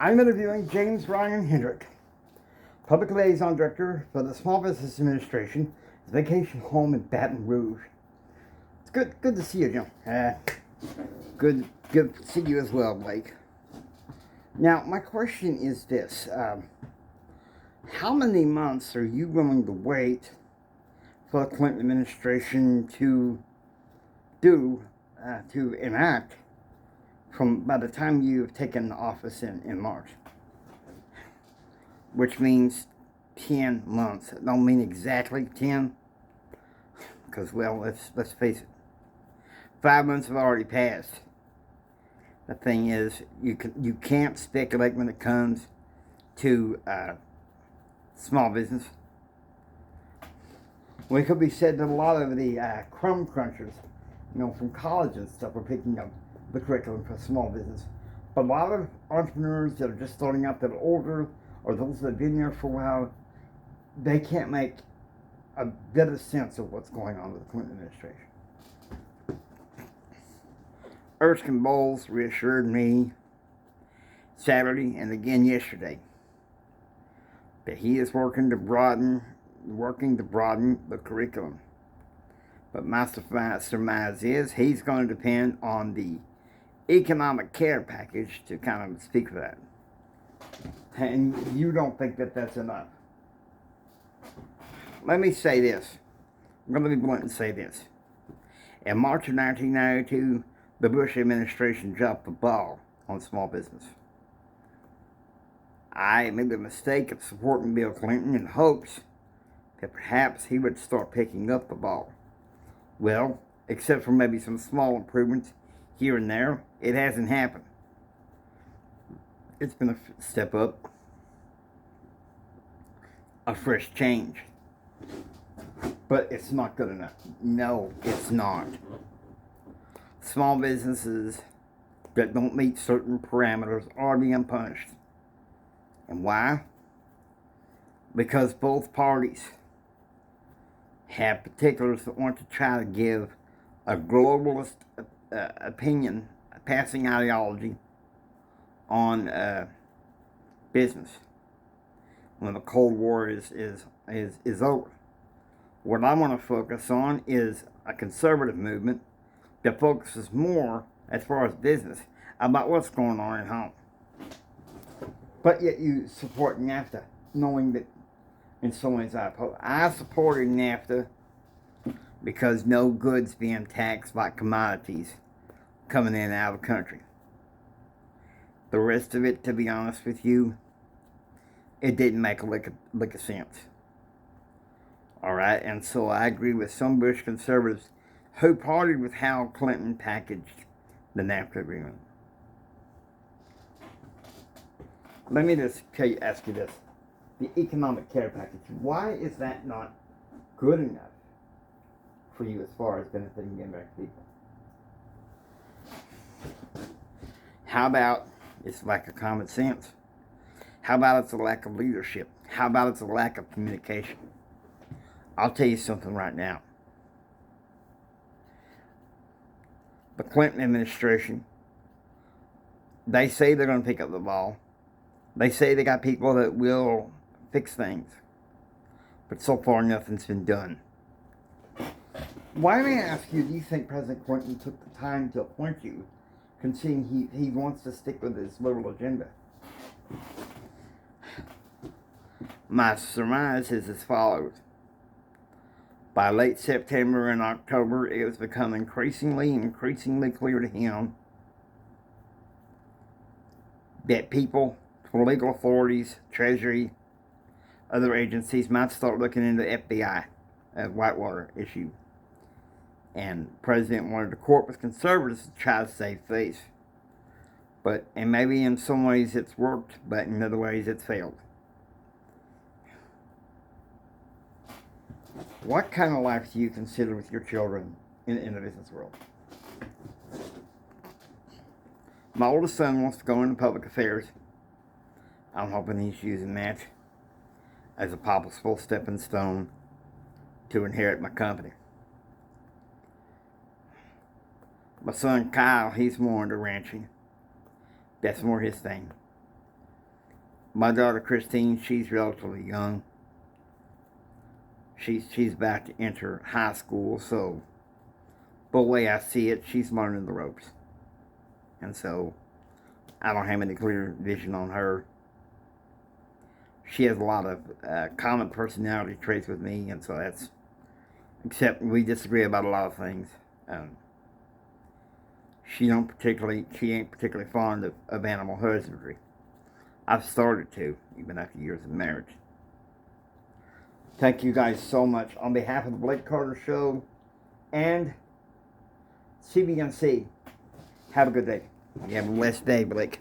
I'm interviewing James Ryan Hendrick, Public Liaison Director for the Small Business Administration, vacation home in Baton Rouge. It's good to see you, Jim. Good to see you as well, Blake. Now, my question is this. How many months are you willing to wait for the Clinton administration to enact from by the time you've taken office in March? Which means 10 months. It don't mean exactly 10, because, well, let's face it. 5 months have already passed. The thing is, you can't speculate when it comes to small business. Well, it could be said that a lot of the crumb crunchers, from college and stuff, are picking up the curriculum for small business. But a lot of entrepreneurs that are just starting out, that are older, or those that have been there for a while, they can't make a better sense of what's going on with the Clinton administration. Erskine Bowles reassured me Saturday and again yesterday that he is working to broaden the curriculum. But my surmise is he's going to depend on the economic care package to kind of speak for that. And you don't think that that's enough. Let me say this. I'm going to be blunt and say this. In March of 1992, the Bush administration dropped the ball on small business. I made the mistake of supporting Bill Clinton in hopes that perhaps he would start picking up the ball. Well, except for maybe some small improvements here and there, it hasn't happened. It's been a step up, a fresh change, but it's not good enough. No, it's not. Small businesses that don't meet certain parameters are being punished. And why? Because both parties have particulars that want to try to give a globalist opinion, a passing ideology on business when the Cold War is over. What I want to focus on is a conservative movement that focuses more, as far as business, about what's going on at home. But yet you support NAFTA, knowing that in some ways I supported NAFTA because no goods being taxed like commodities coming in and out of the country. The rest of it, to be honest with you, it didn't make a lick of sense. Alright, and so I agree with some Bush conservatives who partied with how Clinton packaged the NAFTA agreement. Let me just ask you this. The economic care package, why is that not good enough for you as far as benefiting the American people? How about it's lack of common sense? How about it's a lack of leadership? How about it's a lack of communication? I'll tell you something right now. The Clinton administration, they say they're going to pick up the ball. They say they got people that will fix things. But so far, nothing's been done. Why, may I ask you, do you think President Clinton took the time to appoint you, considering he wants to stick with his liberal agenda? My surmise is as follows. By late September and October, it was becoming increasingly clear to him that people, legal authorities, Treasury, other agencies might start looking into FBI, Whitewater issue. And the president wanted to court with conservatives to try to save face. And maybe in some ways it's worked, but in other ways it's failed. What kind of life do you consider with your children in the business world? My oldest son wants to go into public affairs. I'm hoping he's using that as a possible stepping stone to inherit my company. My son Kyle, he's more into ranching. That's more his thing. My daughter Christine, she's relatively young. She's about to enter high school, so the way I see it, she's learning the ropes. And so I don't have any clear vision on her. She has a lot of common personality traits with me, and so that's, except we disagree about a lot of things. She ain't particularly fond of animal husbandry. I've started to, even after years of marriage. Thank you guys so much. On behalf of the Blake Carter Show and CBNC, have a good day. You have a blessed day, Blake.